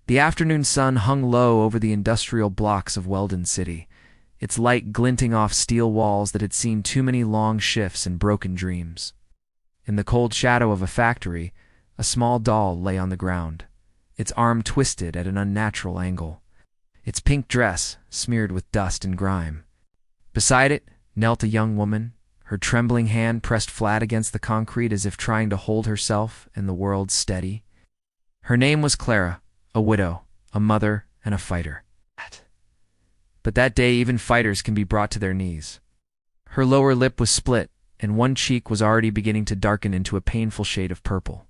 The afternoon sun hung low over the industrial blocks of Weldon City, its light glinting off steel walls that had seen too many long shifts and broken dreams. In the cold shadow of a factory, a small doll lay on the ground, its arm twisted at an unnatural angle, its pink dress smeared with dust and grime. Beside it knelt a young woman, her trembling hand pressed flat against the concrete as if trying to hold herself and the world steady. Her name was Clara, a widow, a mother, and a fighter. But that day even fighters can be brought to their knees. Her lower lip was split, and one cheek was already beginning to darken into a painful shade of purple.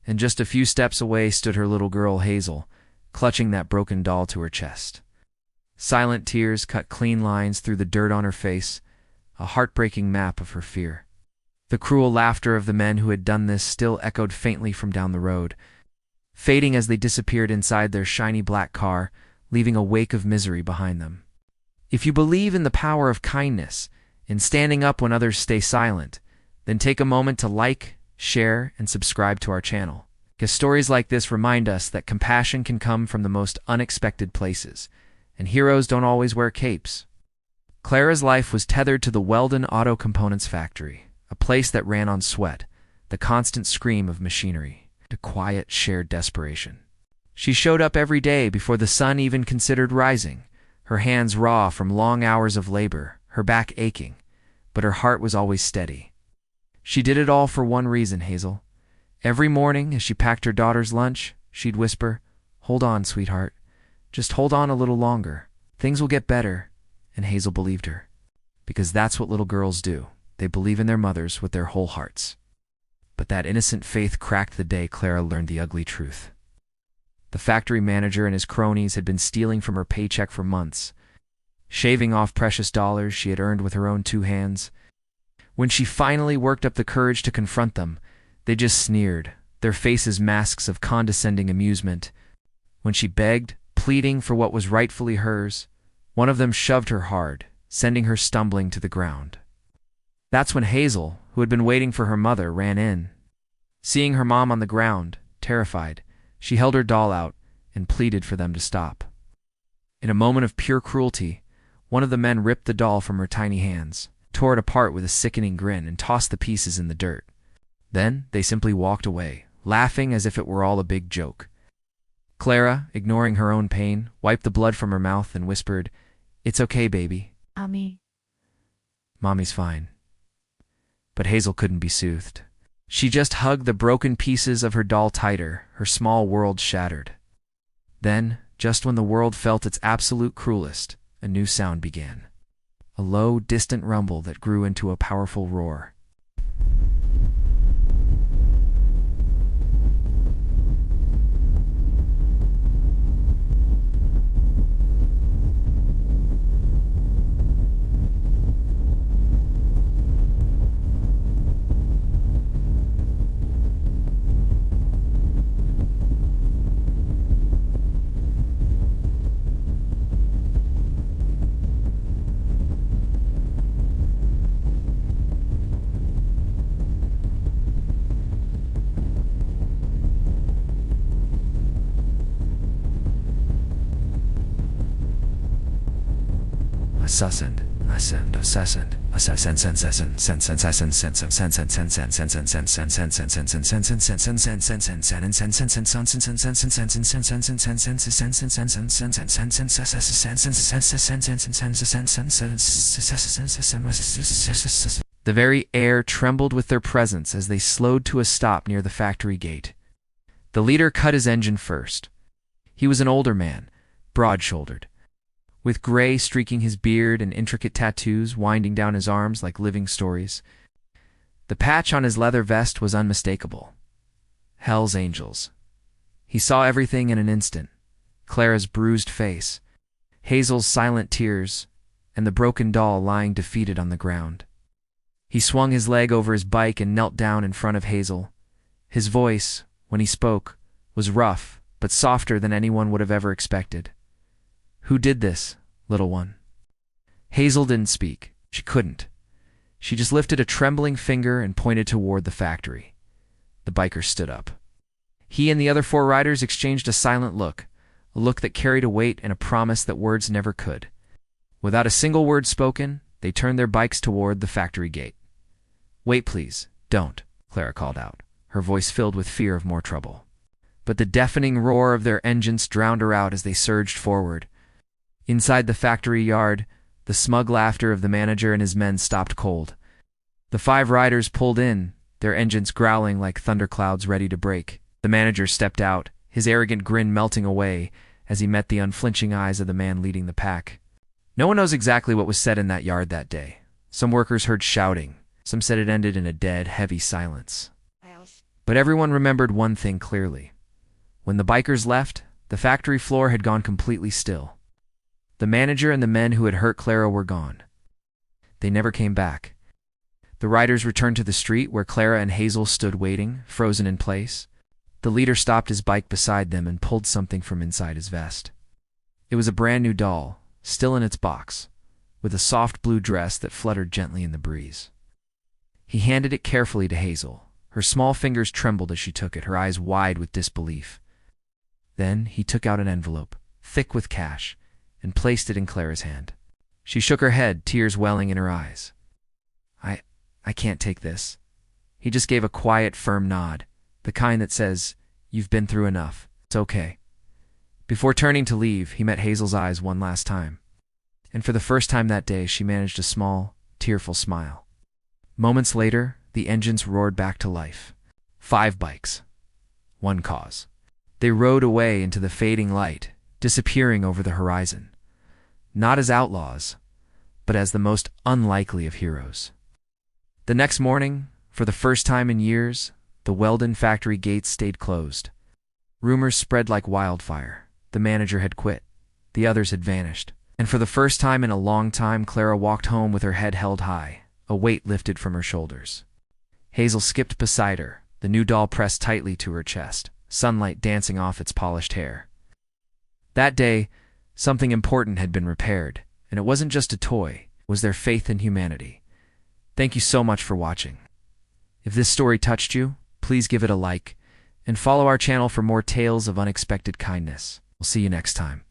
And just a few steps away stood her little girl Hazel, clutching that broken doll to her chest. Silent tears cut clean lines through the dirt on her face, a heartbreaking map of her fear. The cruel laughter of the men who had done this still echoed faintly from down the road, fading as they disappeared inside their shiny black car, leaving a wake of misery behind them. If you believe in the power of kindness, in standing up when others stay silent, then take a moment to like, share, and subscribe to our channel, because stories like this remind us that compassion can come from the most unexpected places, and heroes don't always wear capes. Clara's life was tethered to the Weldon Auto Components factory, a place that ran on sweat, the constant scream of machinery, a quiet, shared desperation. She showed up every day before the sun even considered rising, her hands raw from long hours of labor, her back aching, but her heart was always steady. She did it all for one reason, Hazel. Every morning, as she packed her daughter's lunch, she'd whisper, "Hold on, sweetheart. Just hold on a little longer. Things will get better." And Hazel believed her. Because that's what little girls do. They believe in their mothers with their whole hearts. But that innocent faith cracked the day Clara learned the ugly truth. The factory manager and his cronies had been stealing from her paycheck for months, shaving off precious dollars she had earned with her own two hands. When she finally worked up the courage to confront them, they just sneered, their faces masks of condescending amusement. When she begged, pleading for what was rightfully hers, one of them shoved her hard, sending her stumbling to the ground. That's when Hazel, who had been waiting for her mother, ran in. Seeing her mom on the ground, terrified, she held her doll out and pleaded for them to stop. In a moment of pure cruelty, one of the men ripped the doll from her tiny hands, tore it apart with a sickening grin, and tossed the pieces in the dirt. Then they simply walked away, laughing as if it were all a big joke. Clara, ignoring her own pain, wiped the blood from her mouth and whispered, "It's okay, baby. Mommy's fine." But Hazel couldn't be soothed. She just hugged the broken pieces of her doll tighter, her small world shattered. Then, just when the world felt its absolute cruelest, a new sound began. A low, distant rumble that grew into a powerful roar. The very air trembled with their presence as they slowed to a stop near the factory gate. The leader cut his engine first. He was an older man, broad-shouldered, with gray streaking his beard and intricate tattoos winding down his arms like living stories. The patch on his leather vest was unmistakable. Hell's Angels. He saw everything in an instant. Clara's bruised face, Hazel's silent tears, and the broken doll lying defeated on the ground. He swung his leg over his bike and knelt down in front of Hazel. His voice, when he spoke, was rough, but softer than anyone would have ever expected. "Who did this, little one?" Hazel didn't speak. She couldn't. She just lifted a trembling finger and pointed toward the factory. The biker stood up. He and the other 4 riders exchanged a silent look, a look that carried a weight and a promise that words never could. Without a single word spoken, they turned their bikes toward the factory gate. "Wait, please, don't," Clara called out, her voice filled with fear of more trouble. But the deafening roar of their engines drowned her out as they surged forward. Inside the factory yard, the smug laughter of the manager and his men stopped cold. The 5 riders pulled in, their engines growling like thunderclouds ready to break. The manager stepped out, his arrogant grin melting away as he met the unflinching eyes of the man leading the pack. No one knows exactly what was said in that yard that day. Some workers heard shouting. Some said it ended in a dead, heavy silence. But everyone remembered one thing clearly. When the bikers left, the factory floor had gone completely still. The manager and the men who had hurt Clara were gone. They never came back. The riders returned to the street where Clara and Hazel stood waiting, frozen in place. The leader stopped his bike beside them and pulled something from inside his vest. It was a brand new doll, still in its box, with a soft blue dress that fluttered gently in the breeze. He handed it carefully to Hazel. Her small fingers trembled as she took it, her eyes wide with disbelief. Then he took out an envelope, thick with cash, and placed it in Clara's hand. She shook her head, tears welling in her eyes. I can't take this." He just gave a quiet, firm nod, the kind that says, "You've been through enough. It's okay." Before turning to leave, he met Hazel's eyes one last time. And for the first time that day, she managed a small, tearful smile. Moments later, the engines roared back to life. 5 bikes. 1 cause. They rode away into the fading light, disappearing over the horizon. Not as outlaws, but as the most unlikely of heroes. The next morning, for the first time in years, the Weldon factory gates stayed closed. Rumors spread like wildfire. The manager had quit. The others had vanished. And for the first time in a long time, Clara walked home with her head held high, a weight lifted from her shoulders. Hazel skipped beside her, the new doll pressed tightly to her chest, sunlight dancing off its polished hair. That day, something important had been repaired, and it wasn't just a toy, it was their faith in humanity. Thank you so much for watching. If this story touched you, please give it a like, and follow our channel for more tales of unexpected kindness. We'll see you next time.